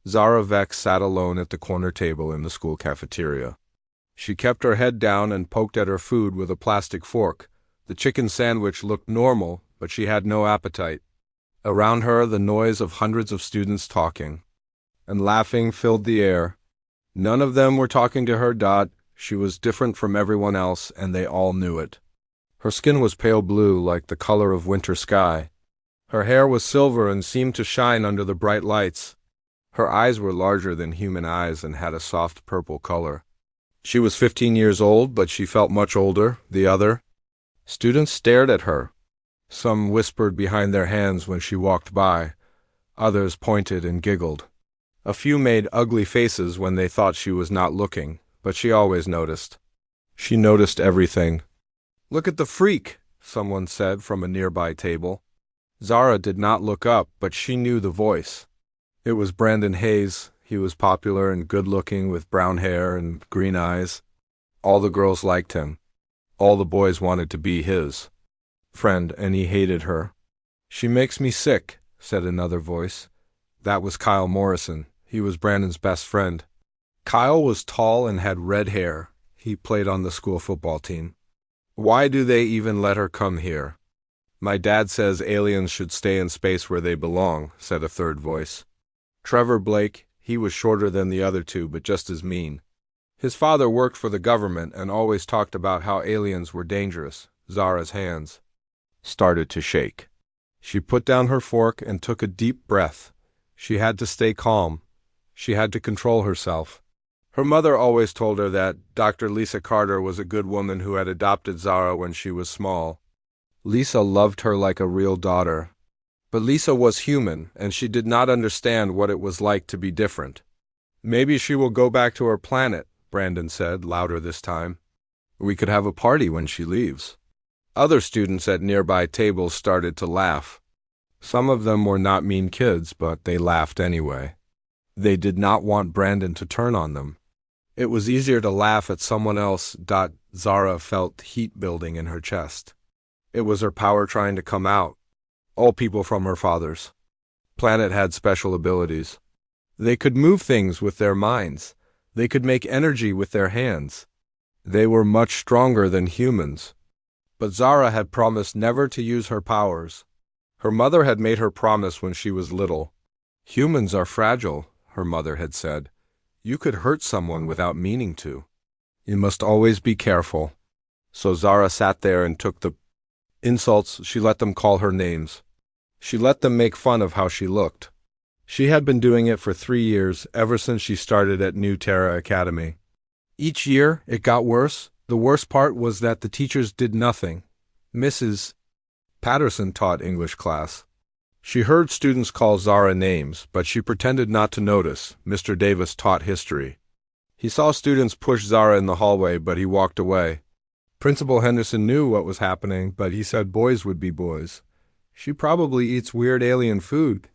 Zara Vex sat alone at the corner table in the school cafeteria. She kept her head down and poked at her food with a plastic fork. The chicken sandwich looked normal, but she had no appetite. Around her, the noise of hundreds of students talking and laughing filled the air. None of them were talking to her. She was different from everyone else, and they all knew it. Her skin was pale blue, like the color of winter sky. Her hair was silver and seemed to shine under the bright lights. Her eyes were larger than human eyes and had a soft purple color. She was 15 years old, but she felt much older. The other students stared at her. Some whispered behind their hands when she walked by. Others pointed and giggled. A few made ugly faces when they thought she was not looking, but she always noticed. She noticed everything. "Look at the freak," someone said from a nearby table. Zara did not look up, but she knew the voice. It was Brandon Hayes. He was popular and good-looking with brown hair and green eyes. All the girls liked him. All the boys wanted to be his friend, and he hated her. "She makes me sick," said another voice. That was Kyle Morrison. He was Brandon's best friend. Kyle was tall and had red hair. He played on the school football team. "Why do they even let her come here?" "My dad says aliens should stay in space where they belong," said a third voice. Trevor Blake, he was shorter than the other two, but just as mean. His father worked for the government and always talked about how aliens were dangerous. Zara's hands started to shake. She put down her fork and took a deep breath. She had to stay calm. She had to control herself. Her mother always told her that Dr. Lisa Carter was a good woman who had adopted Zara when she was small. Lisa loved her like a real daughter. But Lisa was human, and she did not understand what it was like to be different. "Maybe she will go back to her planet," Brandon said, louder this time. "We could have a party when she leaves." Other students at nearby tables started to laugh. Some of them were not mean kids, but they laughed anyway. They did not want Brandon to turn on them. It was easier to laugh at someone else. Zara felt heat building in her chest. It was her power trying to come out. All people from her father's planet had special abilities. They could move things with their minds. They could make energy with their hands. They were much stronger than humans. But Zara had promised never to use her powers. Her mother had made her promise when she was little. "Humans are fragile," her mother had said. "You could hurt someone without meaning to. You must always be careful." So Zara sat there and took the insults. She let them call her names. She let them make fun of how she looked. She had been doing it for 3 years, ever since she started at New Terra Academy. Each year, it got worse. The worst part was that the teachers did nothing. Mrs. Patterson taught English class. She heard students call Zara names, but she pretended not to notice. Mr. Davis taught history. He saw students push Zara in the hallway, but he walked away. Principal Henderson knew what was happening, but he said boys would be boys. "She probably eats weird alien food,"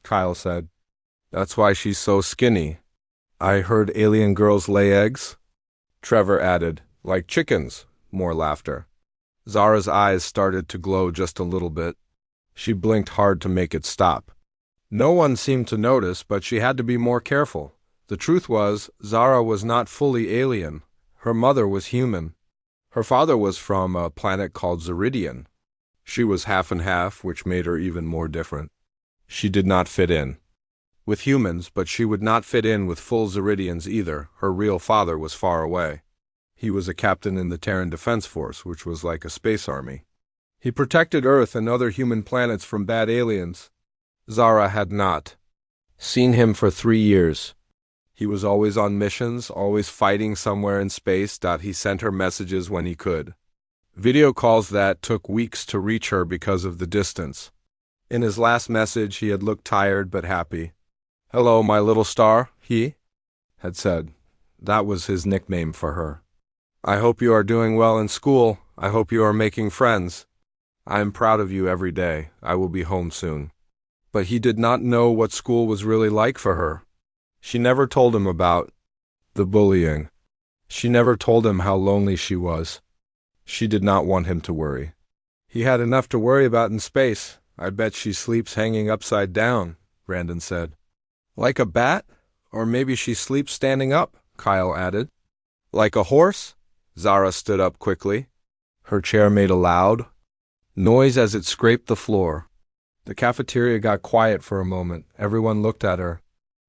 Kyle said. "That's why she's so skinny." "I heard alien girls lay eggs," Trevor added. "Like chickens." More laughter. Zara's eyes started to glow just a little bit. She blinked hard to make it stop. No one seemed to notice, but she had to be more careful. The truth was, Zara was not fully alien. Her mother was human. Her father was from a planet called Zeridian. She was half and half, which made her even more different. She did not fit in with humans, but she would not fit in with full Zeridians either. Her real father was far away. He was a captain in the Terran Defense Force, which was like a space army. He protected Earth and other human planets from bad aliens. Zara had not seen him for 3 years. He was always on missions, always fighting somewhere in space. He sent her messages when he could. Video calls that took weeks to reach her because of the distance. In his last message, he had looked tired but happy. "Hello, my little star," he had said. That was his nickname for her. "I hope you are doing well in school. I hope you are making friends. I am proud of you every day. I will be home soon." But he did not know what school was really like for her. She never told him about the bullying. She never told him how lonely she was. She did not want him to worry. He had enough to worry about in space. "I bet she sleeps hanging upside down," Brandon said. "Like a bat?" Or maybe she sleeps standing up, Kyle added. Like a horse? Zara stood up quickly. Her chair made a loud noise as it scraped the floor. The cafeteria got quiet for a moment. Everyone looked at her.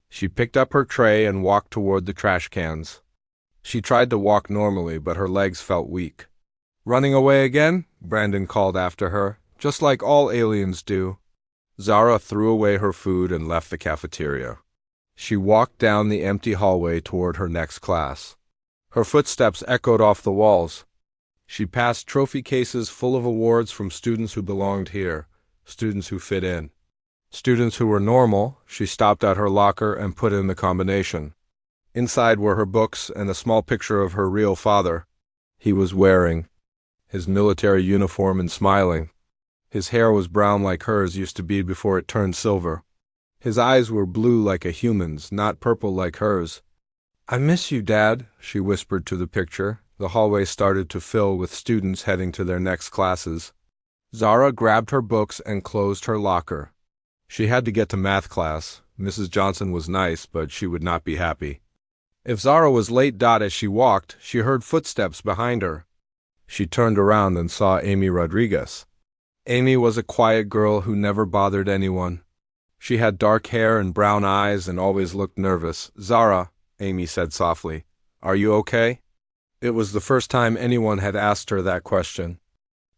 She picked up her tray and walked toward the trash cans. She tried to walk normally, but her legs felt weak. Running away again? Brandon called after her, just like all aliens do. Zara threw away her food and left the cafeteria. She walked down the empty hallway toward her next class. Her footsteps echoed off the walls. She passed trophy cases full of awards from students who belonged here, students who fit in. Students who were normal. She stopped at her locker and put in the combination. Inside were her books and a small picture of her real father. He was wearing his military uniform and smiling. His hair was brown like hers used to be before it turned silver. His eyes were blue like a human's, not purple like hers. I miss you, Dad, she whispered to the picture. The hallway started to fill with students heading to their next classes. Zara grabbed her books and closed her locker. She had to get to math class. Mrs. Johnson was nice, but she would not be happy. If Zara was late. As she walked, she heard footsteps behind her. She turned around and saw Amy Rodriguez. Amy was a quiet girl who never bothered anyone. She had dark hair and brown eyes and always looked nervous. Zara, Amy said softly, are you okay? It was the first time anyone had asked her that question.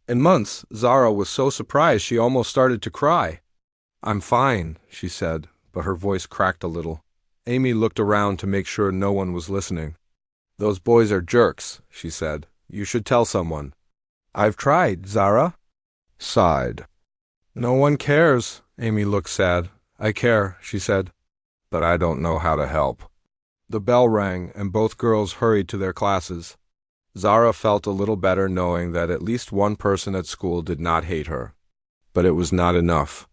In months, Zara was so surprised she almost started to cry. I'm fine, she said, but her voice cracked a little. Amy looked around to make sure no one was listening. Those boys are jerks, she said. You should tell someone. I've tried, Zara sighed. No one cares. Amy looked sad. I care, she said, but I don't know how to help. The bell rang, and both girls hurried to their classes. Zara felt a little better knowing that at least one person at school did not hate her. But it was not enough.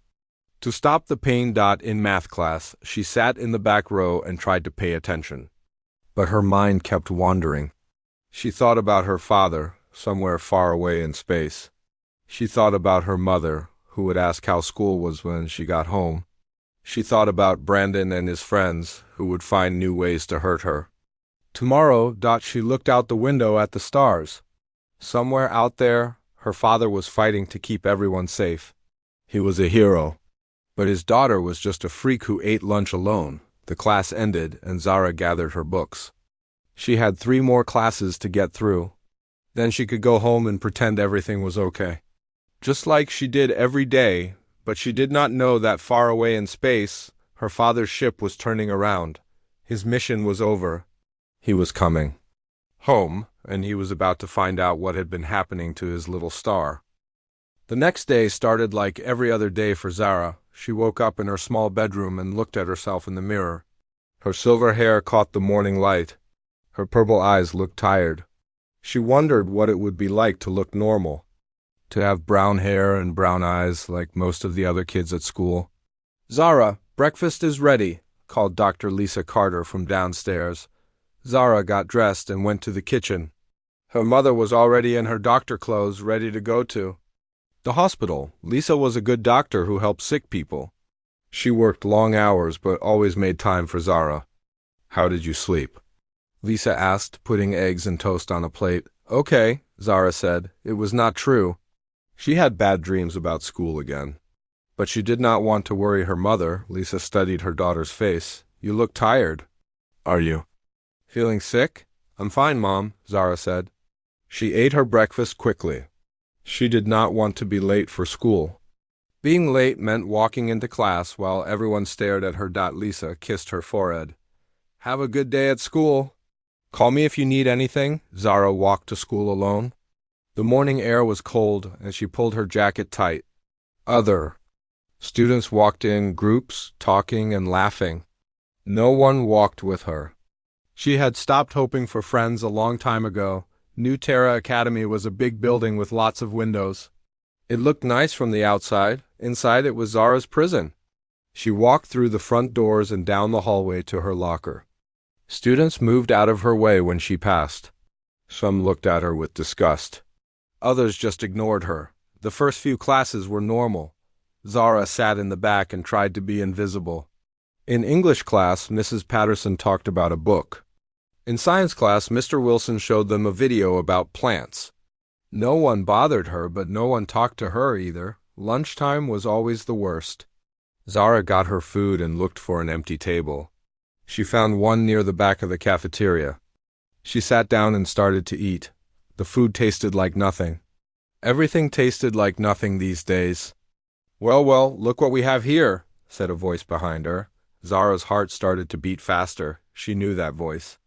To stop the pain. In math class, she sat in the back row and tried to pay attention. But her mind kept wandering. She thought about her father, somewhere far away in space. She thought about her mother, who would ask how school was when she got home. She thought about Brandon and his friends, who would find new ways to hurt her. Tomorrow. She looked out the window at the stars. Somewhere out there, her father was fighting to keep everyone safe. He was a hero. But his daughter was just a freak who ate lunch alone. The class ended, and Zara gathered her books. She had 3 more classes to get through. Then she could go home and pretend everything was okay. Just like she did every day, but she did not know that far away in space, her father's ship was turning around. His mission was over. He was coming home, and he was about to find out what had been happening to his little star. The next day started like every other day for Zara. She woke up in her small bedroom and looked at herself in the mirror. Her silver hair caught the morning light. Her purple eyes looked tired. She wondered what it would be like to look normal, to have brown hair and brown eyes like most of the other kids at school. Zara, breakfast is ready, called Dr. Lisa Carter from downstairs. Zara got dressed and went to the kitchen. Her mother was already in her doctor clothes, ready to go to the hospital. Lisa was a good doctor who helped sick people. She worked long hours but always made time for Zara. How did you sleep? Lisa asked, putting eggs and toast on a plate. Okay, Zara said. It was not true. She had bad dreams about school again. But she did not want to worry her mother. Lisa studied her daughter's face. You look tired. Are you feeling sick? I'm fine, Mom, Zara said. She ate her breakfast quickly. She did not want to be late for school. Being late meant walking into class while everyone stared at her. Lisa kissed her forehead. Have a good day at school. Call me if you need anything. Zara walked to school alone. The morning air was cold, and she pulled her jacket tight. Other students walked in groups, talking and laughing. No one walked with her. She had stopped hoping for friends a long time ago. New Terra Academy was a big building with lots of windows. It looked nice from the outside. Inside it was Zara's prison. She walked through the front doors and down the hallway to her locker. Students moved out of her way when she passed. Some looked at her with disgust. Others just ignored her. The first few classes were normal. Zara sat in the back and tried to be invisible. In English class, Mrs. Patterson talked about a book. In science class, Mr. Wilson showed them a video about plants. No one bothered her, but no one talked to her either. Lunchtime was always the worst. Zara got her food and looked for an empty table. She found one near the back of the cafeteria. She sat down and started to eat. The food tasted like nothing. Everything tasted like nothing these days. Well, look what we have here," said a voice behind her. Zara's heart started to beat faster. She knew that voice.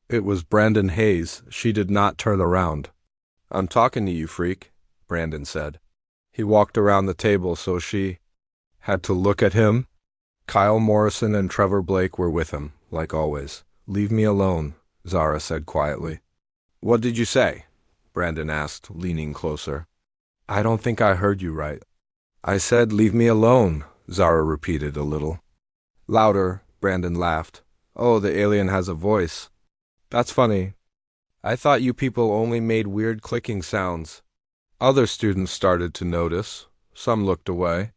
It was Brandon Hayes. She did not turn around. "I'm talking to you, freak," Brandon said. He walked around the table so she had to look at him. Kyle Morrison and Trevor Blake were with him, like always. "Leave me alone," Zara said quietly. "What did you say?" Brandon asked, leaning closer. "I don't think I heard you right." "I said leave me alone," Zara repeated a little. Louder, Brandon laughed. "Oh, the alien has a voice. That's funny. I thought you people only made weird clicking sounds." Other students started to notice. Some looked away.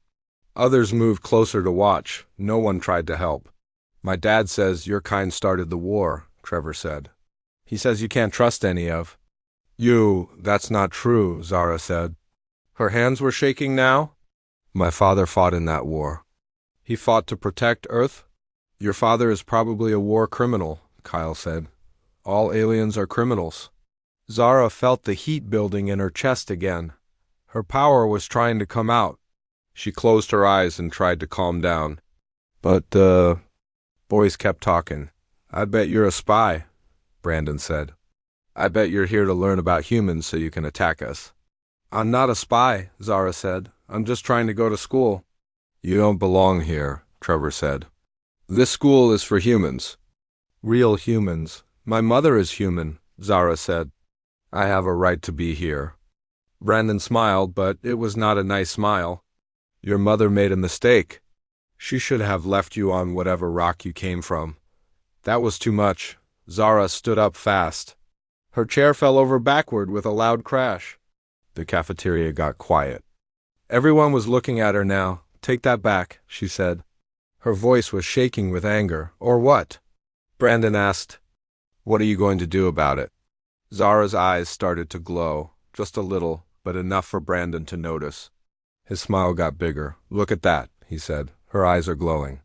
Others moved closer to watch. No one tried to help. "My dad says your kind started the war," Trevor said. "He says you can't trust any of you." "That's not true," Zara said. Her hands were shaking now. "My father fought in that war." "He fought to protect Earth?" "Your father is probably a war criminal," Kyle said. "All aliens are criminals." Zara felt the heat building in her chest again. Her power was trying to come out. She closed her eyes and tried to calm down. But boys kept talking. "I bet you're a spy," Brandon said. "I bet you're here to learn about humans so you can attack us." "I'm not a spy," Zara said. "I'm just trying to go to school." "You don't belong here," Trevor said. "This school is for humans." "Real humans. My mother is human," Zara said. "I have a right to be here." Brandon smiled, but it was not a nice smile. "Your mother made a mistake. She should have left you on whatever rock you came from." That was too much. Zara stood up fast. Her chair fell over backward with a loud crash. The cafeteria got quiet. Everyone was looking at her now. "Take that back," she said. Her voice was shaking with anger. "Or what?" Brandon asked. "What are you going to do about it?" Zara's eyes started to glow, just a little, but enough for Brandon to notice. His smile got bigger. "Look at that," he said. "Her eyes are glowing.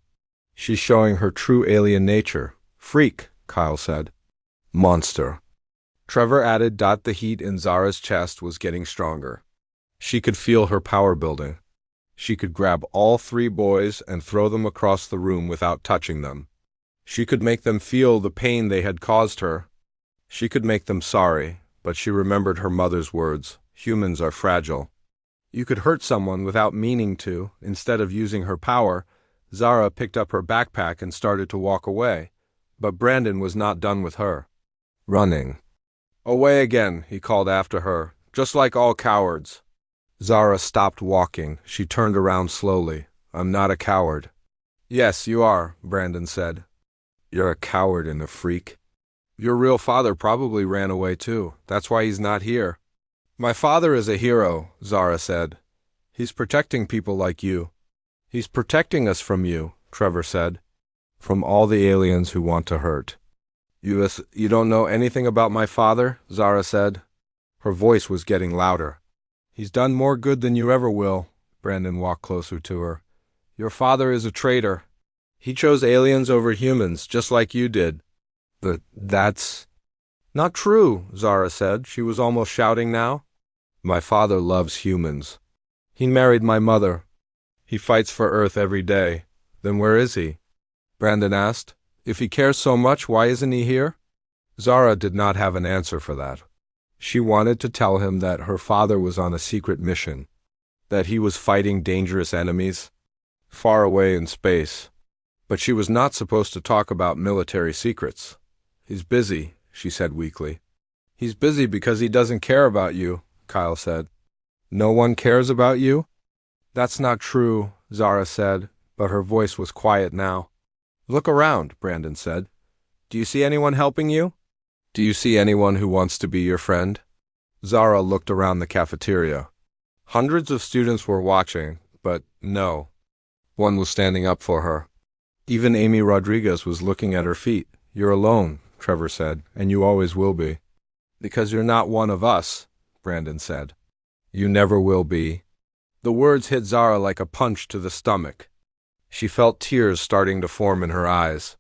She's showing her true alien nature." "Freak," Kyle said. "Monster." Trevor added. The heat in Zara's chest was getting stronger. She could feel her power building. She could grab all three boys and throw them across the room without touching them. She could make them feel the pain they had caused her. She could make them sorry, but she remembered her mother's words. Humans are fragile. You could hurt someone without meaning to. Instead of using her power, Zara picked up her backpack and started to walk away. But Brandon was not done with her. "Running." "Away again," he called after her, "just like all cowards." Zara stopped walking. She turned around slowly. "I'm not a coward." "Yes, you are," Brandon said. "You're a coward and a freak. Your real father probably ran away too. That's why he's not here." "My father is a hero," Zara said. "He's protecting people like you." "He's protecting us from you," Trevor said. "From all the aliens who want to hurt." You don't know anything about my father?" Zara said. Her voice was getting louder. "He's done more good than you ever will." Brandon walked closer to her. "Your father is a traitor. He chose aliens over humans, just like you did." "But that's not true," Zara said. She was almost shouting now. "My father loves humans. He married my mother. He fights for Earth every day." "Then where is he?" Brandon asked. "If he cares so much, why isn't he here?" Zara did not have an answer for that. She wanted to tell him that her father was on a secret mission, that he was fighting dangerous enemies, far away in space. But she was not supposed to talk about military secrets. "He's busy," she said weakly. "He's busy because he doesn't care about you," Kyle said. "No one cares about you?" "That's not true," Zara said, but her voice was quiet now. "Look around," Brandon said. "Do you see anyone helping you? Do you see anyone who wants to be your friend?" Zara looked around the cafeteria. Hundreds of students were watching, but no one was standing up for her. Even Amy Rodriguez was looking at her feet. You're alone, Trevor said, and you always will be. Because you're not one of us, Brandon said. You never will be. The words hit Zara like a punch to the stomach. She felt tears starting to form in her eyes.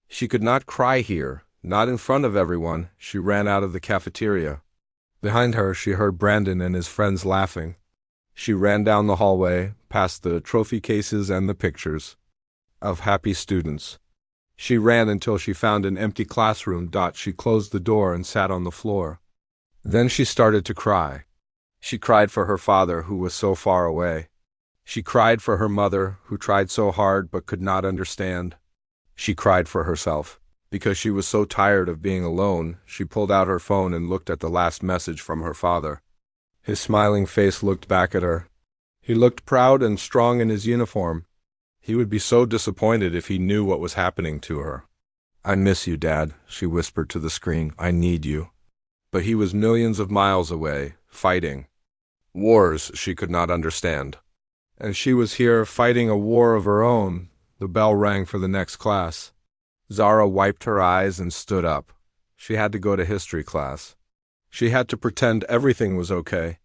She could not cry here, not in front of everyone. She ran out of the cafeteria. Behind her, she heard Brandon and his friends laughing. She ran down the hallway, past the trophy cases and the pictures of happy students. She ran until she found an empty classroom. She closed the door and sat on the floor. Then she started to cry. She cried for her father, who was so far away. She cried for her mother, who tried so hard but could not understand. She cried for herself. Because she was so tired of being alone, she pulled out her phone and looked at the last message from her father. His smiling face looked back at her. He looked proud and strong in his uniform. He would be so disappointed if he knew what was happening to her. I miss you, Dad, she whispered to the screen. I need you. But he was millions of miles away, fighting wars she could not understand. And she was here fighting a war of her own. The bell rang for the next class. Zara wiped her eyes and stood up. She had to go to history class. She had to pretend everything was okay.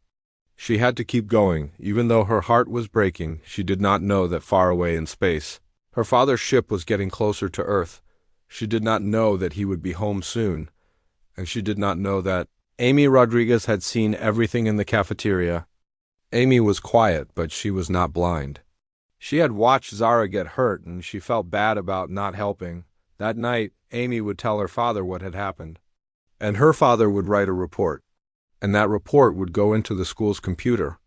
She had to keep going, even though her heart was breaking. She did not know that far away in space, her father's ship was getting closer to Earth. She did not know that he would be home soon. And she did not know that Amy Rodriguez had seen everything in the cafeteria. Amy was quiet, but she was not blind. She had watched Zara get hurt, and she felt bad about not helping. That night, Amy would tell her father what had happened. And her father would write a report. And that report would go into the school's computer.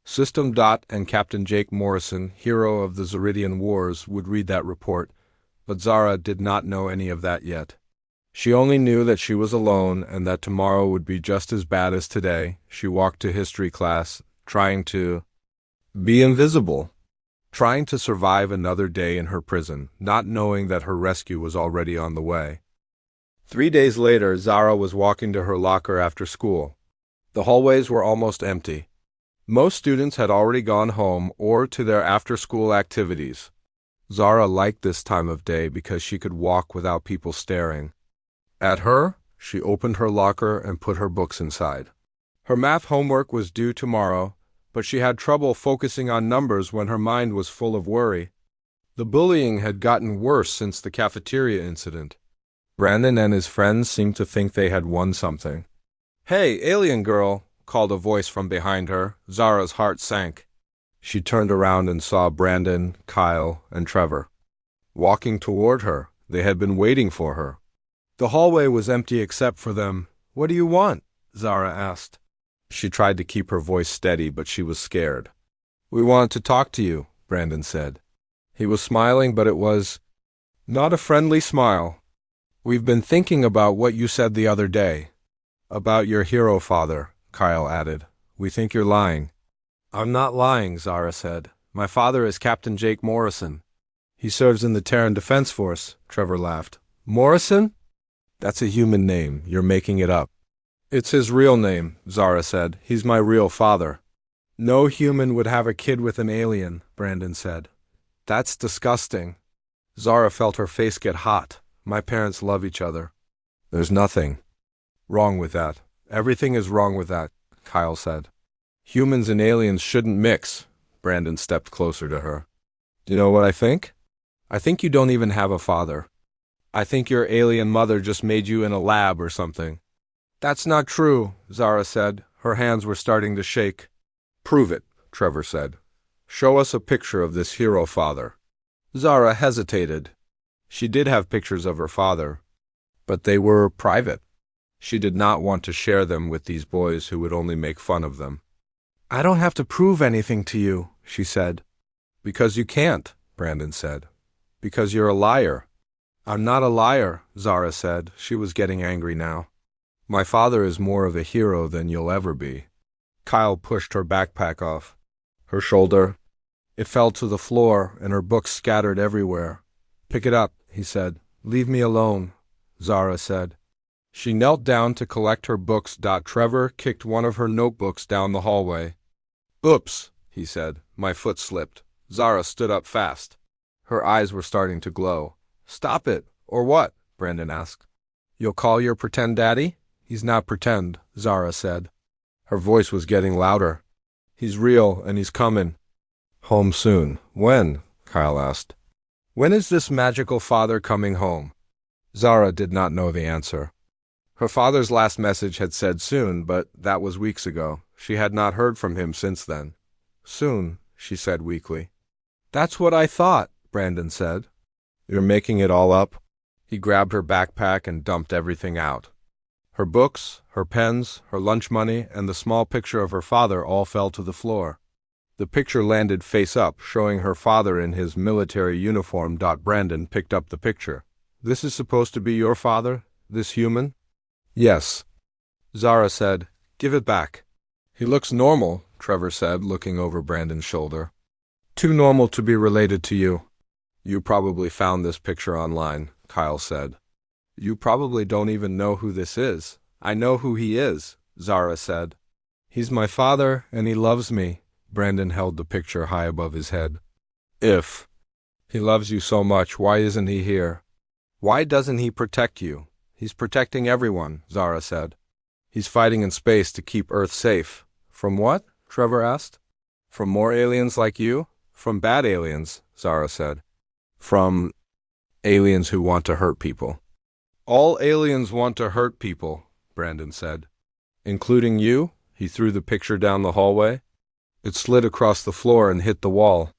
System. And Captain Jake Morrison, hero of the Zeridian Wars, would read that report. But Zara did not know any of that yet. She only knew that she was alone and that tomorrow would be just as bad as today. She walked to history class, trying to be invisible. Trying to survive another day in her prison, not knowing that her rescue was already on the way. 3 days later, Zara was walking to her locker after school. The hallways were almost empty. Most students had already gone home or to their after-school activities. Zara liked this time of day because she could walk without people staring at her. She opened her locker and put her books inside. Her math homework was due tomorrow, but she had trouble focusing on numbers when her mind was full of worry. The bullying had gotten worse since the cafeteria incident. Brandon and his friends seemed to think they had won something. "Hey, alien girl," called a voice from behind her. Zara's heart sank. She turned around and saw Brandon, Kyle, and Trevor walking toward her. They had been waiting for her. The hallway was empty except for them. "What do you want?" Zara asked. She tried to keep her voice steady, but she was scared. "We wanted to talk to you," Brandon said. He was smiling, but it was not a friendly smile. "We've been thinking about what you said the other day. About your hero father," Kyle added. "We think you're lying." "I'm not lying," Zara said. "My father is Captain Jake Morrison." "He serves in the Terran Defense Force," Trevor laughed. "Morrison? That's a human name. You're making it up." "It's his real name," Zara said. "He's my real father." "No human would have a kid with an alien," Brandon said. "That's disgusting." Zara felt her face get hot. "My parents love each other." "There's nothing wrong with that. Everything is wrong with that," Kyle said. "Humans and aliens shouldn't mix." Brandon stepped closer to her. "Do you know what I think? I think you don't even have a father. I think your alien mother just made you in a lab or something." "That's not true," Zara said. Her hands were starting to shake. "Prove it," Trevor said. "Show us a picture of this hero father." Zara hesitated. She did have pictures of her father, but they were private. She did not want to share them with these boys who would only make fun of them. "I don't have to prove anything to you," she said. "Because you can't," Brandon said. "Because you're a liar." "I'm not a liar," Zara said. She was getting angry now. "My father is more of a hero than you'll ever be." Kyle pushed her backpack off her shoulder. It fell to the floor, and her books scattered everywhere. "Pick it up," he said. "Leave me alone," Zara said. She knelt down to collect her books. Trevor kicked one of her notebooks down the hallway. "Oops," he said. "My foot slipped." Zara stood up fast. Her eyes were starting to glow. "Stop it, or what?" Brandon asked. "You'll call your pretend daddy?" "He's not pretend," Zara said. Her voice was getting louder. "He's real, and he's coming. Home soon." "When?" Kyle asked. "When is this magical father coming home?" Zara did not know the answer. Her father's last message had said soon, but that was weeks ago. She had not heard from him since then. "Soon," she said weakly. "That's what I thought," Brandon said. "You're making it all up?" He grabbed her backpack and dumped everything out. Her books, her pens, her lunch money, and the small picture of her father all fell to the floor. The picture landed face up, showing her father in his military uniform. Brandon picked up the picture. "This is supposed to be your father? This human?" "Yes." Zara said, "Give it back." "He looks normal," Trevor said, looking over Brandon's shoulder. "Too normal to be related to you." "You probably found this picture online," Kyle said. "You probably don't even know who this is." "I know who he is," Zara said. "He's my father, and he loves me." Brandon held the picture high above his head. "If he loves you so much, why isn't he here? Why doesn't he protect you?" "He's protecting everyone," Zara said. "He's fighting in space to keep Earth safe." "From what?" Trevor asked. "From more aliens like you?" "From bad aliens," Zara said. "From aliens who want to hurt people." "All aliens want to hurt people," Brandon said. "Including you?" He threw the picture down the hallway. It slid across the floor and hit the wall.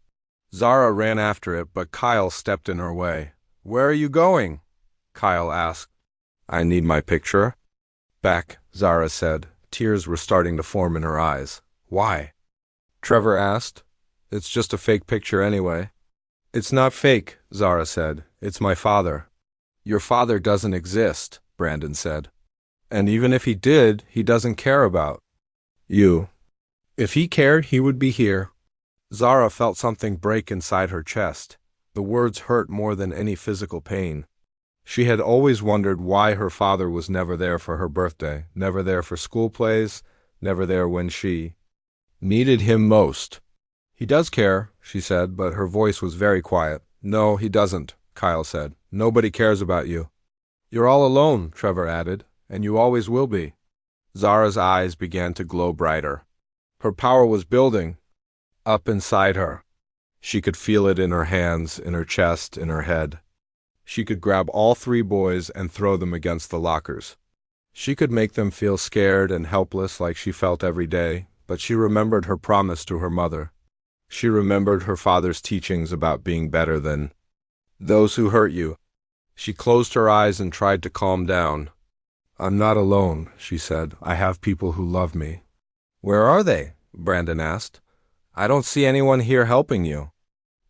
Zara ran after it, but Kyle stepped in her way. "Where are you going?" Kyle asked. "I need my picture back," Zara said. Tears were starting to form in her eyes. "Why?" Trevor asked. "It's just a fake picture anyway." "It's not fake," Zara said. "It's my father." "Your father doesn't exist," Brandon said. "And even if he did, he doesn't care about you. If he cared, he would be here." Zara felt something break inside her chest. The words hurt more than any physical pain. She had always wondered why her father was never there for her birthday, never there for school plays, never there when she needed him most. "He does care," she said, but her voice was very quiet. "No, he doesn't," Kyle said. "Nobody cares about you." "You're all alone," Trevor added, "and you always will be." Zara's eyes began to glow brighter. Her power was building up inside her. She could feel it in her hands, in her chest, in her head. She could grab all three boys and throw them against the lockers. She could make them feel scared and helpless like she felt every day, but she remembered her promise to her mother. She remembered her father's teachings about being better than those who hurt you. She closed her eyes and tried to calm down. "I'm not alone," she said. "I have people who love me." "Where are they?" Brandon asked. "I don't see anyone here helping you."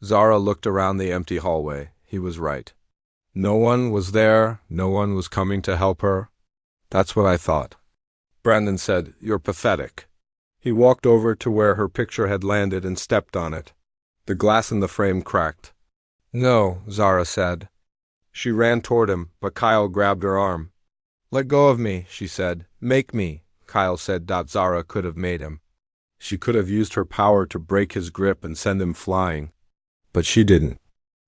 Zara looked around the empty hallway. He was right. No one was there. No one was coming to help her. "That's what I thought." Brandon said, "You're pathetic." He walked over to where her picture had landed and stepped on it. The glass in the frame cracked. "No," Zara said. She ran toward him, but Kyle grabbed her arm. "Let go of me," she said. "Make me," Kyle said. Zara could have made him. She could have used her power to break his grip and send him flying. But she didn't.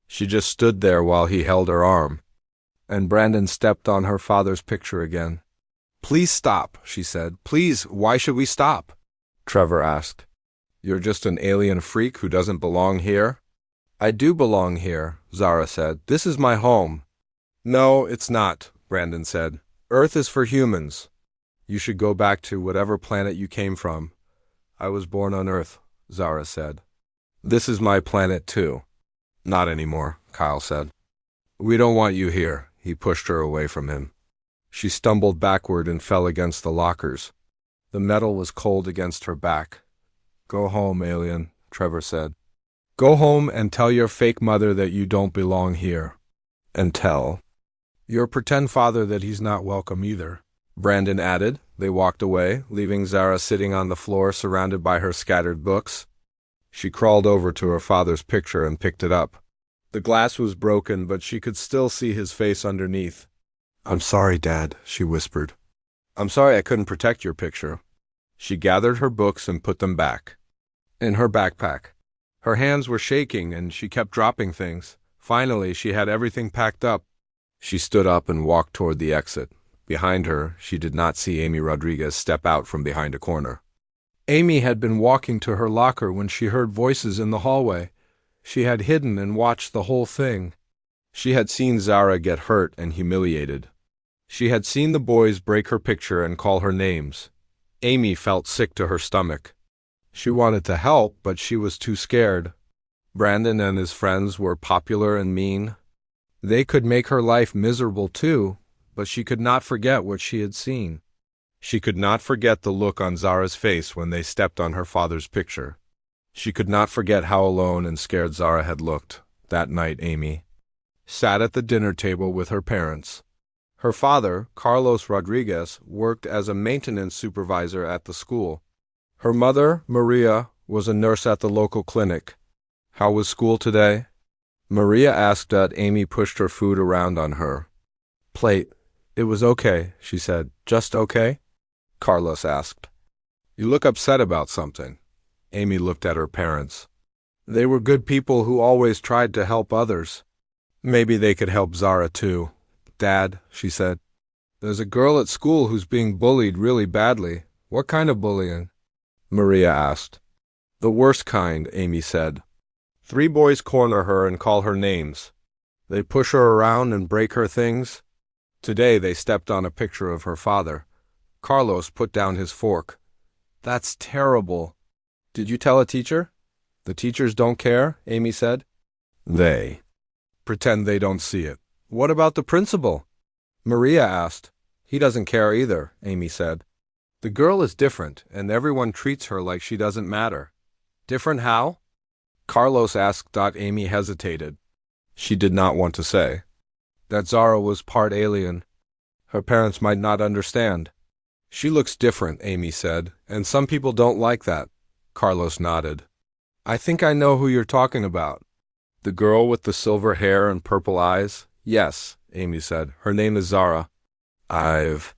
She just stood there while he held her arm. And Brandon stepped on her father's picture again. "Please stop," she said. "Please, why should we stop?" Trevor asked. "You're just an alien freak who doesn't belong here?" "I do belong here," Zara said. "This is my home." "No, it's not," Brandon said. "Earth is for humans. You should go back to whatever planet you came from." "I was born on Earth," Zara said. "This is my planet too." "Not anymore," Kyle said. "We don't want you here." He pushed her away from him. She stumbled backward and fell against the lockers. The metal was cold against her back. "Go home, alien," Trevor said. "Go home and tell your fake mother that you don't belong here. And tell your pretend father that he's not welcome either," Brandon added. They walked away, leaving Zara sitting on the floor surrounded by her scattered books. She crawled over to her father's picture and picked it up. The glass was broken, but she could still see his face underneath. "I'm sorry, Dad," she whispered. "I'm sorry I couldn't protect your picture." She gathered her books and put them back in her backpack. Her hands were shaking and she kept dropping things. Finally, she had everything packed up. She stood up and walked toward the exit. Behind her, she did not see Amy Rodriguez step out from behind a corner. Amy had been walking to her locker when she heard voices in the hallway. She had hidden and watched the whole thing. She had seen Zara get hurt and humiliated. She had seen the boys break her picture and call her names. Amy felt sick to her stomach. She wanted to help, but she was too scared. Brandon and his friends were popular and mean. They could make her life miserable too, but she could not forget what she had seen. She could not forget the look on Zara's face when they stepped on her father's picture. She could not forget how alone and scared Zara had looked. That night, Amy sat at the dinner table with her parents. Her father, Carlos Rodriguez, worked as a maintenance supervisor at the school. Her mother, Maria, was a nurse at the local clinic. "How was school today?" Maria asked as Amy pushed her food around on her plate. "It was okay," she said. "Just okay?" Carlos asked. "You look upset about something." Amy looked at her parents. They were good people who always tried to help others. Maybe they could help Zara too. "Dad," she said, "there's a girl at school who's being bullied really badly." "What kind of bullying?" Maria asked. "The worst kind," Amy said. "3 boys corner her and call her names. They push her around and break her things. Today they stepped on a picture of her father." Carlos put down his fork. "That's terrible. Did you tell a teacher?" "The teachers don't care," Amy said. "They pretend they don't see it." "What about the principal?" Maria asked. "He doesn't care either," Amy said. "The girl is different, and everyone treats her like she doesn't matter." "Different how?" Carlos asked. Amy hesitated. She did not want to say that Zara was part alien. Her parents might not understand. "She looks different," Amy said, "and some people don't like that." Carlos nodded. "I think I know who you're talking about." "The girl with the silver hair and purple eyes?" "Yes," Amy said. "Her name is Zara." "I've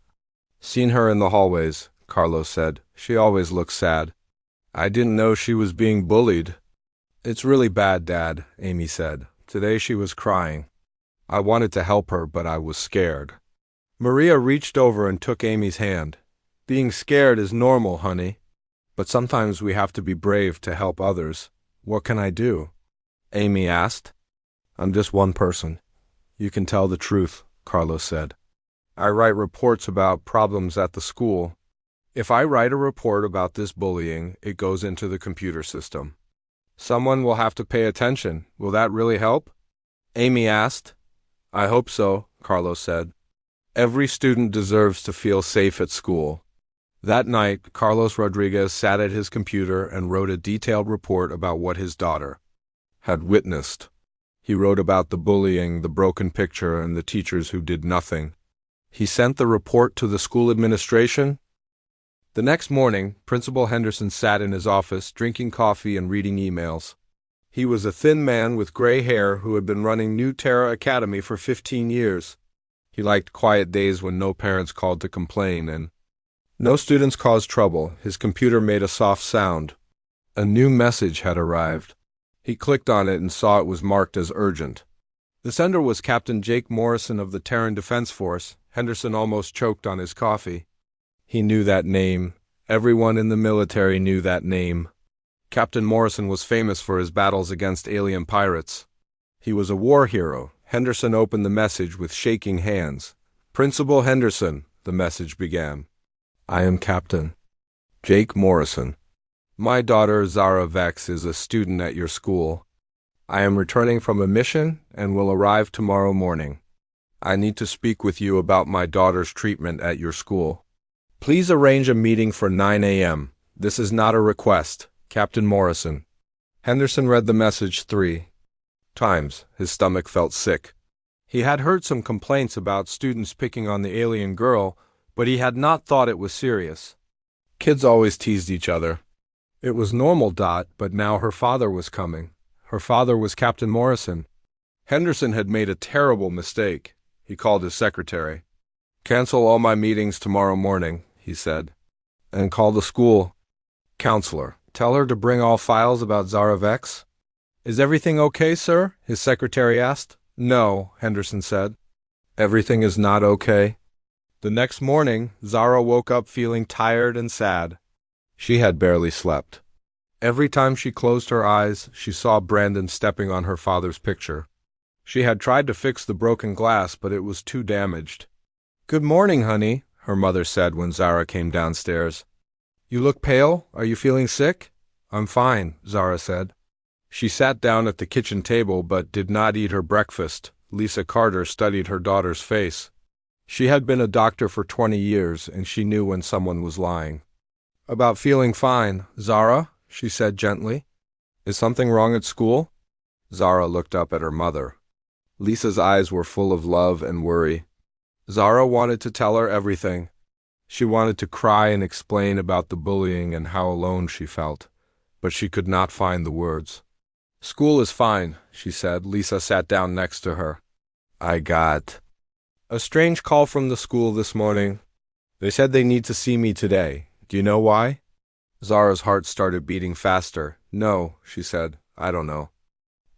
seen her in the hallways," Carlos said. "She always looks sad." "I didn't know she was being bullied." "It's really bad, Dad," Amy said. "Today she was crying. I wanted to help her, but I was scared." Maria reached over and took Amy's hand. "Being scared is normal, honey. But sometimes we have to be brave to help others. What can I do?" Amy asked. "I'm just one person." "You can tell the truth," Carlos said. "I write reports about problems at the school. If I write a report about this bullying, it goes into the computer system. Someone will have to pay attention. Will that really help?" Amy asked. "I hope so," Carlos said. "Every student deserves to feel safe at school." That night, Carlos Rodriguez sat at his computer and wrote a detailed report about what his daughter had witnessed. He wrote about the bullying, the broken picture, and the teachers who did nothing. He sent the report to the school administration. The next morning, Principal Henderson sat in his office, drinking coffee and reading emails. He was a thin man with gray hair who had been running New Terra Academy for 15 years. He liked quiet days when no parents called to complain and no students caused trouble. His computer made a soft sound. A new message had arrived. He clicked on it and saw it was marked as urgent. The sender was Captain Jake Morrison of the Terran Defense Force. Henderson almost choked on his coffee. He knew that name. Everyone in the military knew that name. Captain Morrison was famous for his battles against alien pirates. He was a war hero. Henderson opened the message with shaking hands. "Principal Henderson," the message began. "I am Captain Jake Morrison. My daughter Zara Vex is a student at your school. I am returning from a mission and will arrive tomorrow morning. I need to speak with you about my daughter's treatment at your school. Please arrange a meeting for 9 a.m. This is not a request. Captain Morrison." Henderson read the message 3 times. His stomach felt sick. He had heard some complaints about students picking on the alien girl, but he had not thought it was serious. Kids always teased each other. It was normal. But now her father was coming. Her father was Captain Morrison. Henderson had made a terrible mistake. He called his secretary. "Cancel all my meetings tomorrow morning," he said, "and call the school counselor. Tell her to bring all files about Zara Vex." Is everything okay, sir? His secretary asked. No, Henderson said. Everything is not okay. The next morning, Zara woke up feeling tired and sad. She had barely slept. Every time she closed her eyes, she saw Brandon stepping on her father's picture. She had tried to fix the broken glass, but it was too damaged. Good morning, honey, her mother said when Zara came downstairs. You look pale. Are you feeling sick? I'm fine, Zara said. She sat down at the kitchen table but did not eat her breakfast. Lisa Carter studied her daughter's face. She had been a doctor for 20 years, and she knew when someone was lying. About feeling fine, Zara, she said gently. Is something wrong at school? Zara looked up at her mother. Lisa's eyes were full of love and worry. Zara wanted to tell her everything. She wanted to cry and explain about the bullying and how alone she felt, but she could not find the words. School is fine, she said. Lisa sat down next to her. I got a strange call from the school this morning. They said they need to see me today. Do you know why? Zara's heart started beating faster. No, she said. I don't know.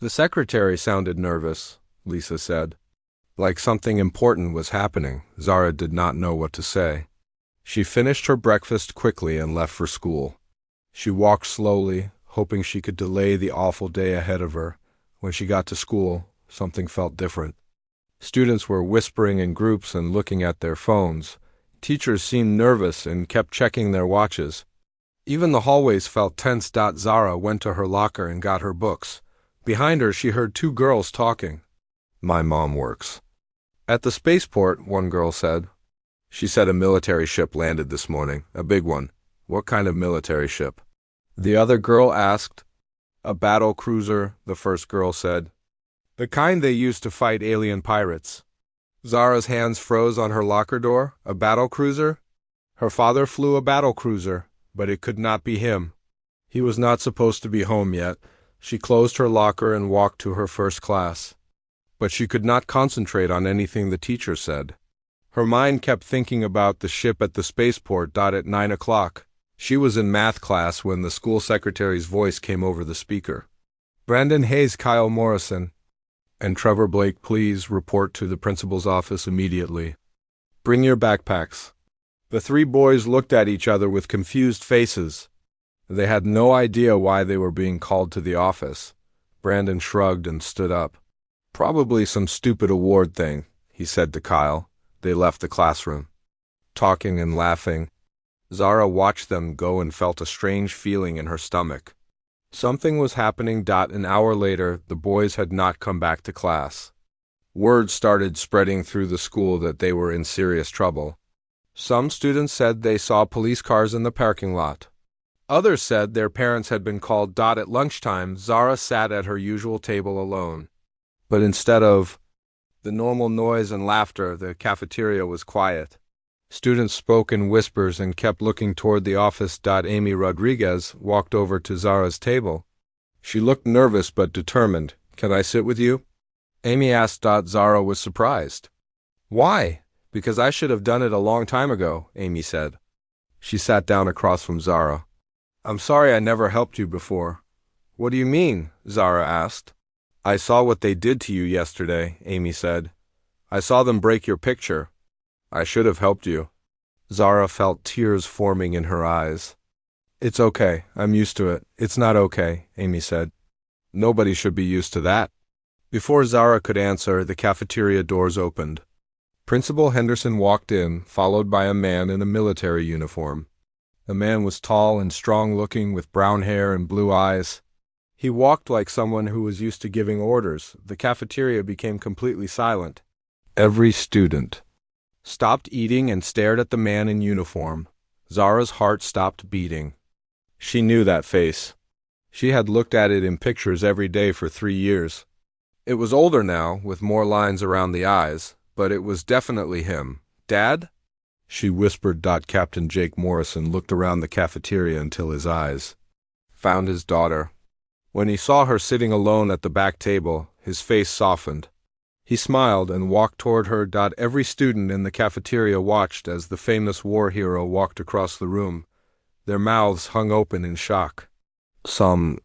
The secretary sounded nervous, Lisa said. Like something important was happening. Zara did not know what to say. She finished her breakfast quickly and left for school. She walked slowly, hoping she could delay the awful day ahead of her. When she got to school, something felt different. Students were whispering in groups and looking at their phones. Teachers seemed nervous and kept checking their watches. Even the hallways felt tense. Zara went to her locker and got her books. Behind her, she heard two girls talking. My mom works at the spaceport, one girl said. She said a military ship landed this morning, a big one. What kind of military ship? The other girl asked. A battle cruiser, the first girl said. The kind they used to fight alien pirates. Zara's hands froze on her locker door. A battle cruiser? Her father flew a battle cruiser, but it could not be him. He was not supposed to be home yet. She closed her locker and walked to her first class. But she could not concentrate on anything the teacher said. Her mind kept thinking about the ship at the spaceport. At 9 o'clock. She was in math class when the school secretary's voice came over the speaker. Brandon Hayes, Kyle Morrison, and Trevor Blake, please report to the principal's office immediately. Bring your backpacks. The three boys looked at each other with confused faces. They had no idea why they were being called to the office. Brandon shrugged and stood up. Probably some stupid award thing, he said to Kyle. They left the classroom, talking and laughing. Zara watched them go and felt a strange feeling in her stomach. Something was happening. An hour later, the boys had not come back to class. Word started spreading through the school that they were in serious trouble. Some students said they saw police cars in the parking lot. Others said their parents had been called. At lunchtime, Zara sat at her usual table alone. But instead of the normal noise and laughter, the cafeteria was quiet. Students spoke in whispers and kept looking toward the office. Amy Rodriguez walked over to Zara's table. She looked nervous but determined. Can I sit with you? Amy asked. Zara was surprised. Why? Because I should have done it a long time ago, Amy said. She sat down across from Zara. I'm sorry I never helped you before. What do you mean? Zara asked. I saw what they did to you yesterday, Amy said. I saw them break your picture. I should have helped you. Zara felt tears forming in her eyes. It's okay. I'm used to it. It's not okay, Amy said. Nobody should be used to that. Before Zara could answer, the cafeteria doors opened. Principal Henderson walked in, followed by a man in a military uniform. The man was tall and strong-looking with brown hair and blue eyes. He walked like someone who was used to giving orders. The cafeteria became completely silent. Every student stopped eating and stared at the man in uniform. Zara's heart stopped beating. She knew that face. She had looked at it in pictures every day for 3 years. It was older now, with more lines around the eyes, but it was definitely him. Dad? She whispered. Captain Jake Morrison looked around the cafeteria until his eyes found his daughter. When he saw her sitting alone at the back table, his face softened. He smiled and walked toward her. Every student in the cafeteria watched as the famous war hero walked across the room. Their mouths hung open in shock. Some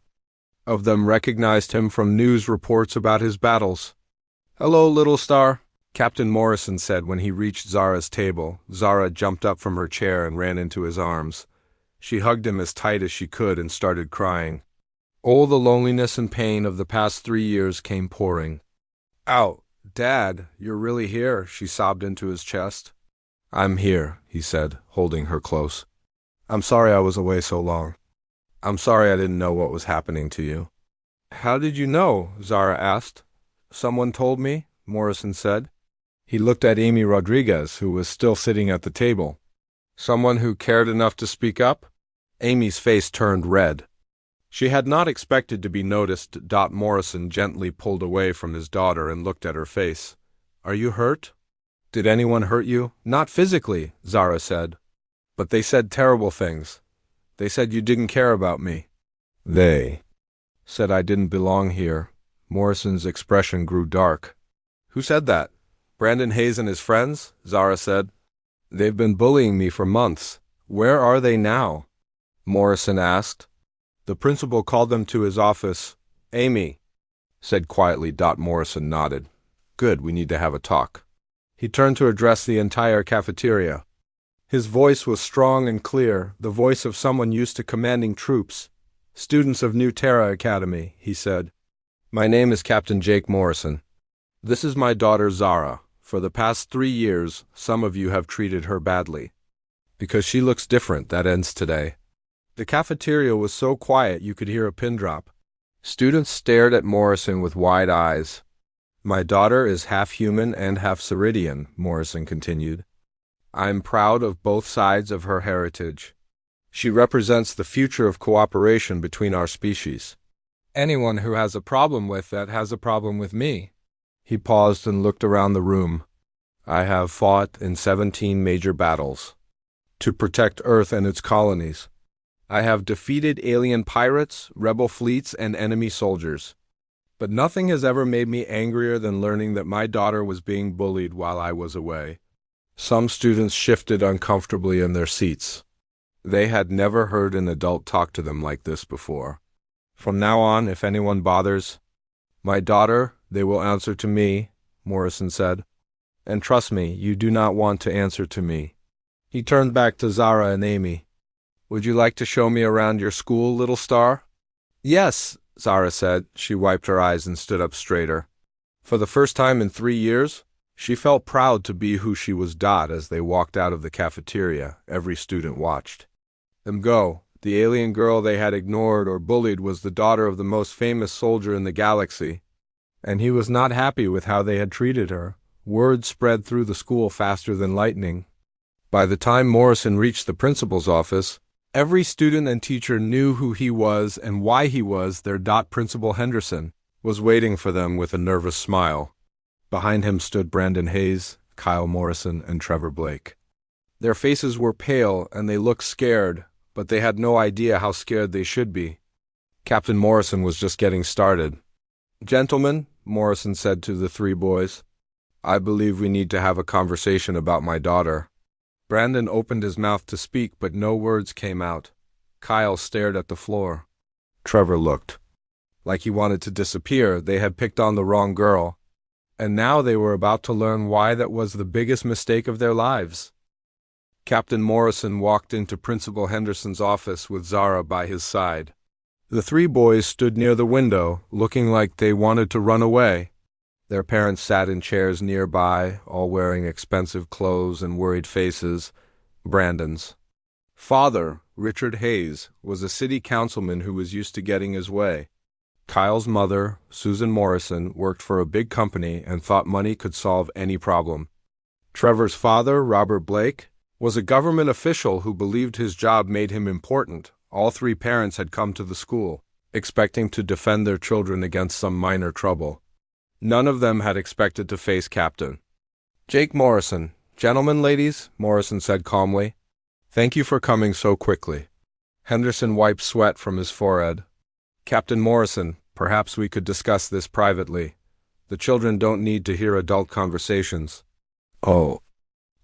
of them recognized him from news reports about his battles. "Hello, little star," Captain Morrison said when he reached Zara's table. Zara jumped up from her chair and ran into his arms. She hugged him as tight as she could and started crying. All the loneliness and pain of the past 3 years came pouring out. "Dad, you're really here," she sobbed into his chest. "I'm here," he said, holding her close. "I'm sorry I was away so long. I'm sorry I didn't know what was happening to you." "How did you know?" Zara asked. "Someone told me," Morrison said. He looked at Amy Rodriguez, who was still sitting at the table. "Someone who cared enough to speak up?" Amy's face turned red. She had not expected to be noticed. Morrison gently pulled away from his daughter and looked at her face. "Are you hurt? Did anyone hurt you?" "Not physically," Zara said. "But they said terrible things. They said you didn't care about me. They said I didn't belong here." Morrison's expression grew dark. "Who said that?" "Brandon Hayes and his friends," Zara said. "They've been bullying me for months." "Where are they now?" Morrison asked. The principal called them to his office. "Amy," said quietly. Morrison nodded. "Good, we need to have a talk." He turned to address the entire cafeteria. His voice was strong and clear, the voice of someone used to commanding troops. "Students of New Terra Academy," he said. "My name is Captain Jake Morrison. This is my daughter Zara. For the past 3 years, some of you have treated her badly. Because she looks different, that ends today." The cafeteria was so quiet you could hear a pin drop. Students stared at Morrison with wide eyes. "My daughter is half human and half Ceridian," Morrison continued. "I'm proud of both sides of her heritage. She represents the future of cooperation between our species. Anyone who has a problem with that has a problem with me." He paused and looked around the room. "I have fought in 17 major battles to protect Earth and its colonies. I have defeated alien pirates, rebel fleets, and enemy soldiers. But nothing has ever made me angrier than learning that my daughter was being bullied while I was away." Some students shifted uncomfortably in their seats. They had never heard an adult talk to them like this before. "From now on, if anyone bothers my daughter, they will answer to me," Morrison said. "And trust me, you do not want to answer to me." He turned back to Zara and Amy. "Would you like to show me around your school, little star?" "Yes," Zara said. She wiped her eyes and stood up straighter. For the first time in 3 years, she felt proud to be who she was. As they walked out of the cafeteria, every student watched them go. The alien girl they had ignored or bullied was the daughter of the most famous soldier in the galaxy, and he was not happy with how they had treated her. Word spread through the school faster than lightning. By the time Morrison reached the principal's office, every student and teacher knew who he was and why he was there. Principal Henderson was waiting for them with a nervous smile. Behind him stood Brandon Hayes, Kyle Morrison, and Trevor Blake. Their faces were pale and they looked scared, but they had no idea how scared they should be. Captain Morrison was just getting started. "Gentlemen," Morrison said to the 3 boys, "I believe we need to have a conversation about my daughter." Brandon opened his mouth to speak, but no words came out. Kyle stared at the floor. Trevor looked like he wanted to disappear. They had picked on the wrong girl, and now they were about to learn why that was the biggest mistake of their lives. Captain Morrison walked into Principal Henderson's office with Zara by his side. The 3 boys stood near the window, looking like they wanted to run away. Their parents sat in chairs nearby, all wearing expensive clothes and worried faces. Brandon's father, Richard Hayes, was a city councilman who was used to getting his way. Kyle's mother, Susan Morrison, worked for a big company and thought money could solve any problem. Trevor's father, Robert Blake, was a government official who believed his job made him important. All 3 parents had come to the school, expecting to defend their children against some minor trouble. None of them had expected to face Captain Jake Morrison. "Gentlemen, ladies," Morrison said calmly, "thank you for coming so quickly." Henderson wiped sweat from his forehead. "Captain Morrison, perhaps we could discuss this privately. The children don't need to hear adult conversations." "Oh,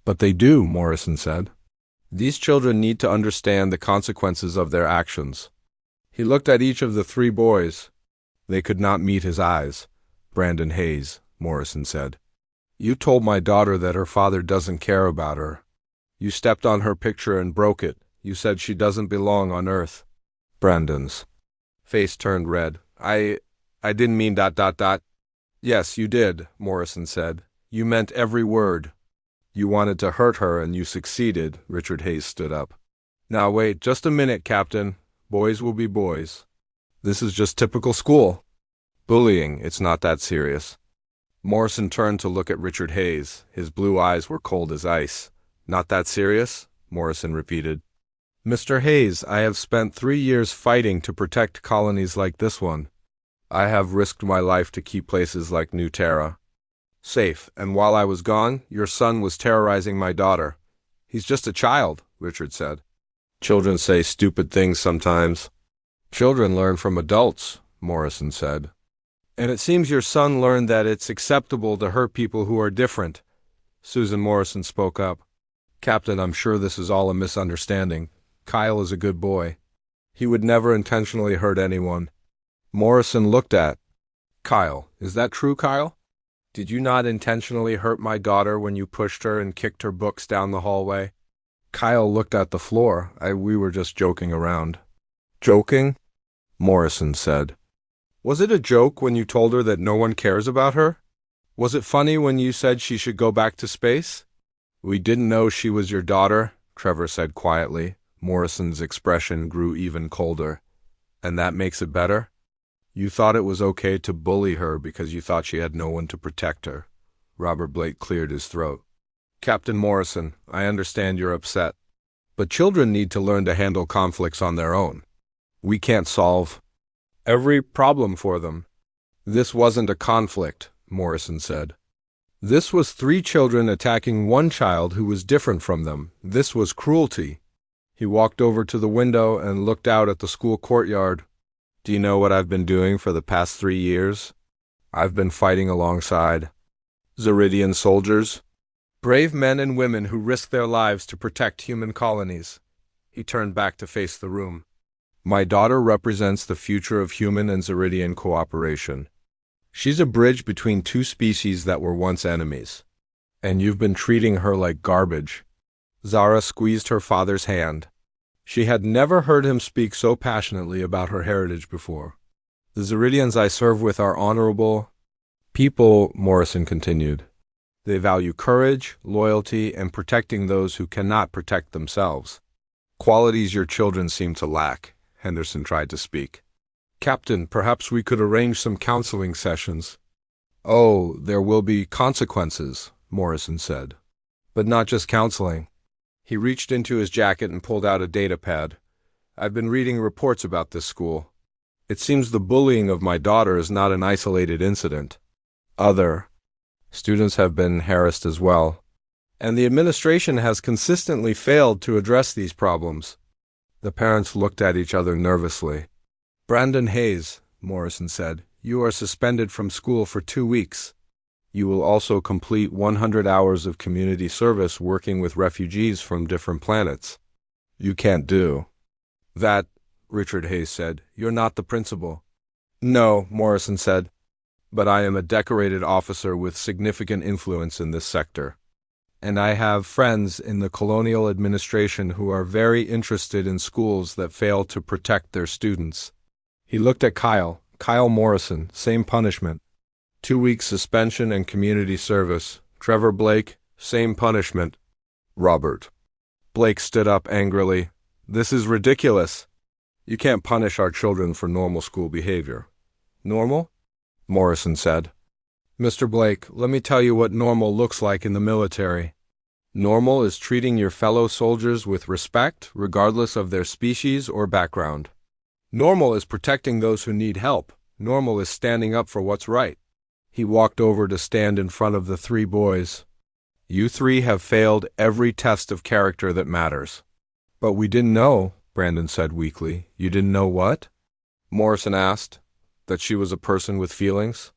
but they do," Morrison said. "These children need to understand the consequences of their actions." He looked at each of the 3 boys. They could not meet his eyes. Brandon Hayes, Morrison said. You told my daughter that her father doesn't care about her. You stepped on her picture and broke it. You said she doesn't belong on Earth. Brandon's face turned red. I didn't mean ... Yes, you did, Morrison said. You meant every word. You wanted to hurt her and you succeeded. Richard Hayes stood up. Now wait, just a minute, Captain. Boys will be boys. This is just typical school. Bullying, it's not that serious. Morrison turned to look at Richard Hayes. His blue eyes were cold as ice. Not that serious? Morrison repeated. Mr. Hayes, I have spent 3 years fighting to protect colonies like this one. I have risked my life to keep places like New Terra safe, and while I was gone, your son was terrorizing my daughter. He's just a child, Richard said. Children say stupid things sometimes. Children learn from adults, Morrison said. And it seems your son learned that it's acceptable to hurt people who are different. Susan Morrison spoke up. Captain, I'm sure this is all a misunderstanding. Kyle is a good boy. He would never intentionally hurt anyone. Morrison looked at Kyle. Is that true, Kyle? Did you not intentionally hurt my daughter when you pushed her and kicked her books down the hallway? Kyle looked at the floor. We were just joking around. Joking? Morrison said. Was it a joke when you told her that no one cares about her? Was it funny when you said she should go back to space? We didn't know she was your daughter, Trevor said quietly. Morrison's expression grew even colder. And that makes it better? You thought it was okay to bully her because you thought she had no one to protect her. Robert Blake cleared his throat. Captain Morrison, I understand you're upset. But children need to learn to handle conflicts on their own. We can't solve every problem for them. This wasn't a conflict, Morrison said. This was 3 children attacking one child who was different from them. This was cruelty. He walked over to the window and looked out at the school courtyard. Do you know what I've been doing for the past 3 years? I've been fighting alongside Zeridian soldiers, brave men and women who risk their lives to protect human colonies. He turned back to face the room. My daughter represents the future of human and Zeridian cooperation. She's a bridge between 2 species that were once enemies. And you've been treating her like garbage. Zara squeezed her father's hand. She had never heard him speak so passionately about her heritage before. The Zeridians I serve with are honorable people, Morrison continued. They value courage, loyalty, and protecting those who cannot protect themselves. Qualities your children seem to lack, Henderson tried to speak. Captain, perhaps we could arrange some counseling sessions. Oh, there will be consequences, Morrison said. But not just counseling. He reached into his jacket and pulled out a data pad. I've been reading reports about this school. It seems the bullying of my daughter is not an isolated incident. Other students have been harassed as well. And the administration has consistently failed to address these problems. The parents looked at each other nervously. Brandon Hayes, Morrison said, you are suspended from school for 2 weeks. You will also complete 100 hours of community service working with refugees from different planets. You can't do that, Richard Hayes said. You're not the principal. No, Morrison said, but I am a decorated officer with significant influence in this sector. And I have friends in the colonial administration who are very interested in schools that fail to protect their students. He looked at Kyle Morrison, same punishment. 2 weeks suspension and community service. Trevor Blake, same punishment. Robert Blake stood up angrily. This is ridiculous. You can't punish our children for normal school behavior. Normal? Morrison said. Mr. Blake, let me tell you what normal looks like in the military. Normal is treating your fellow soldiers with respect, regardless of their species or background. Normal is protecting those who need help. Normal is standing up for what's right. He walked over to stand in front of the 3 boys. You 3 have failed every test of character that matters. But we didn't know, Brandon said weakly. You didn't know what? Morrison asked. That she was a person with feelings?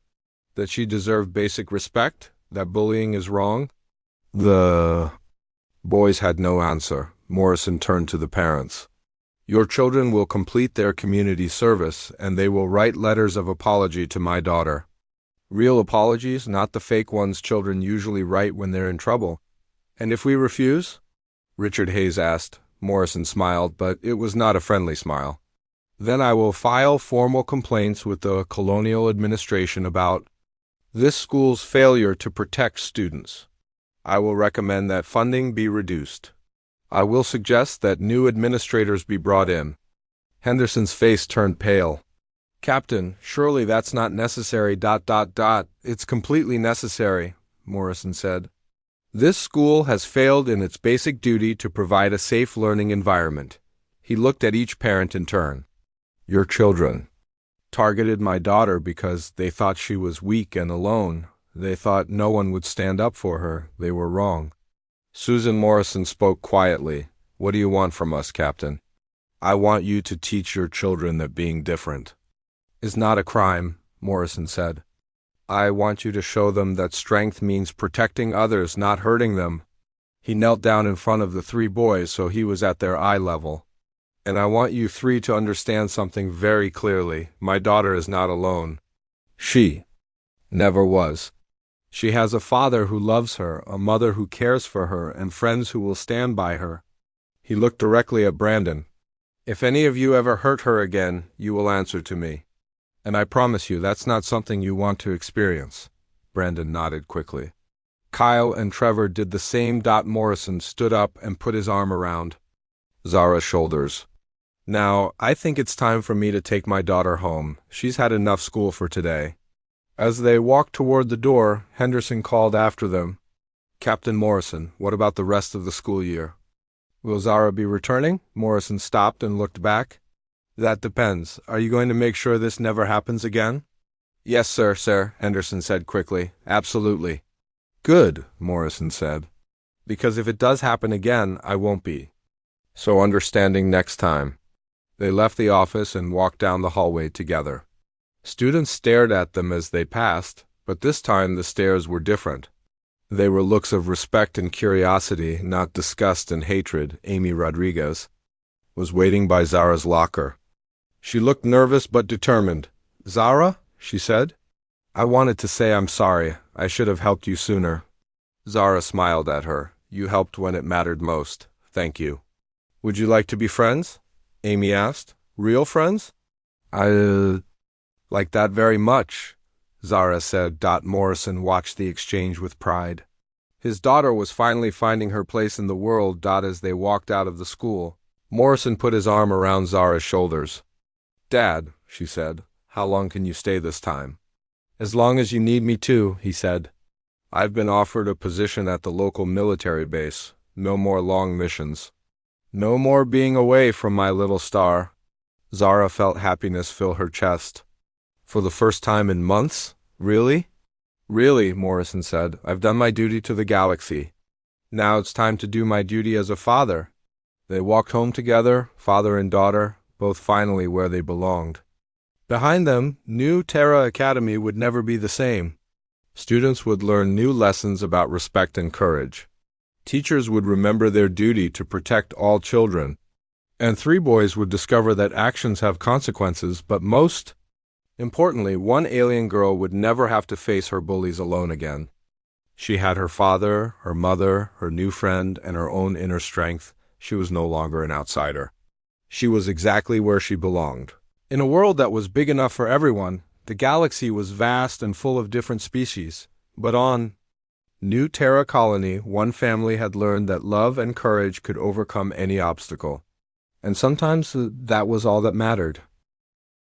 That she deserved basic respect? That bullying is wrong? The boys had no answer. Morrison turned to the parents. Your children will complete their community service, and they will write letters of apology to my daughter. Real apologies, not the fake ones children usually write when they're in trouble. And if we refuse? Richard Hayes asked. Morrison smiled, but it was not a friendly smile. Then I will file formal complaints with the colonial administration about this school's failure to protect students. I will recommend that funding be reduced. I will suggest that new administrators be brought in. Henderson's face turned pale. Captain, surely that's not necessary. It's completely necessary, Morrison said. This school has failed in its basic duty to provide a safe learning environment. He looked at each parent in turn. Your children targeted my daughter because they thought she was weak and alone. They thought no one would stand up for her. They were wrong. Susan Morrison spoke quietly. What do you want from us, Captain? I want you to teach your children that being different is not a crime, Morrison said. I want you to show them that strength means protecting others, not hurting them. He knelt down in front of the three boys so he was at their eye level. And I want you three to understand something very clearly. My daughter is not alone. She never was. She has a father who loves her, a mother who cares for her, and friends who will stand by her. He looked directly at Brandon. If any of you ever hurt her again, you will answer to me. And I promise you that's not something you want to experience. Brandon nodded quickly. Kyle and Trevor did the same. Morrison stood up and put his arm around Zara's shoulders. Now, I think it's time for me to take my daughter home. She's had enough school for today. As they walked toward the door, Henderson called after them. Captain Morrison, what about the rest of the school year? Will Zara be returning? Morrison stopped and looked back. That depends. Are you going to make sure this never happens again? Yes, sir, Henderson said quickly. Absolutely. Good, Morrison said. Because if it does happen again, I won't be so understanding next time. They left the office and walked down the hallway together. Students stared at them as they passed, but this time the stares were different. They were looks of respect and curiosity, not disgust and hatred. Amy Rodriguez was waiting by Zara's locker. She looked nervous but determined. Zara, she said. I wanted to say I'm sorry. I should have helped you sooner. Zara smiled at her. You helped when it mattered most. Thank you. Would you like to be friends? Amy asked. Real friends? I like that very much, Zara said. Morrison watched the exchange with pride. His daughter was finally finding her place in the world. As they walked out of the school, Morrison put his arm around Zara's shoulders. Dad, she said, how long can you stay this time? As long as you need me to, he said. I've been offered a position at the local military base. No more long missions. No more being away from my little star. Zara felt happiness fill her chest. For the first time in months? Really? Really, Morrison said. I've done my duty to the galaxy. Now it's time to do my duty as a father. They walked home together, father and daughter, both finally where they belonged. Behind them, New Terra Academy would never be the same. Students would learn new lessons about respect and courage. Teachers would remember their duty to protect all children. And three boys would discover that actions have consequences, but most importantly, one alien girl would never have to face her bullies alone again. She had her father, her mother, her new friend, and her own inner strength. She was no longer an outsider. She was exactly where she belonged. In a world that was big enough for everyone, the galaxy was vast and full of different species. But on New Terra Colony, one family had learned that love and courage could overcome any obstacle. And sometimes that was all that mattered.